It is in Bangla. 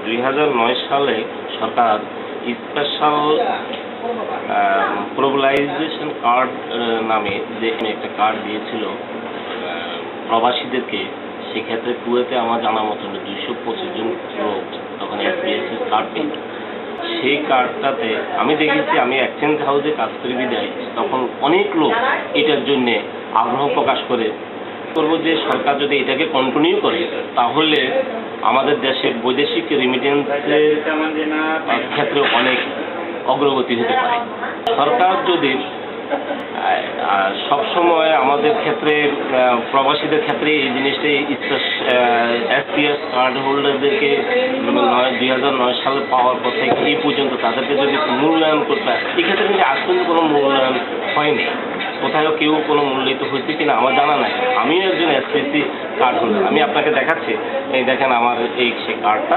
2009 সালে সরকার স্পেশাল গ্লোবালাইজেশন কার্ড নামে যে একটা কার্ড দিয়েছিল প্রবাসীদেরকে। সেক্ষেত্রে কুয়েতে আমার জানা মতন 225 জন লোক তখন SBS এর কার্ড পেত। সেই কার্ডটাতে আমি দেখেছি, আমি এক্সচেঞ্জ হাউসে কাজ করে বিদায় তখন অনেক লোক এটার জন্যে আগ্রহ প্রকাশ করে করব যে সরকার যদি এটাকে কন্টিনিউ করে তাহলে আমাদের দেশে বৈদেশিক রেমিটেন্সের ক্ষেত্রে অনেক অগ্রগতি হতে পারে। সরকার যদি সবসময় আমাদের ক্ষেত্রে প্রবাসীদের ক্ষেত্রে এই জিনিসটা SPS কার্ড হোল্ডারদেরকে 2009 সালে পাওয়ার পর থেকে এই পর্যন্ত তাদেরকে যদি মূল্যায়ন করতে হয়, এক্ষেত্রে কিন্তু আজ পর্যন্ত কোনো মূল্যায়ন হয়নি। কোথাও কেউ কোনো মূল্যায়িত হয়েছে কিনা আমার জানা নাই। আমিও একজন SPC কার্ড হোল্ডার, আমি আপনাকে দেখাচ্ছি। এই দেখেন আমার এই সে কার্ডটা।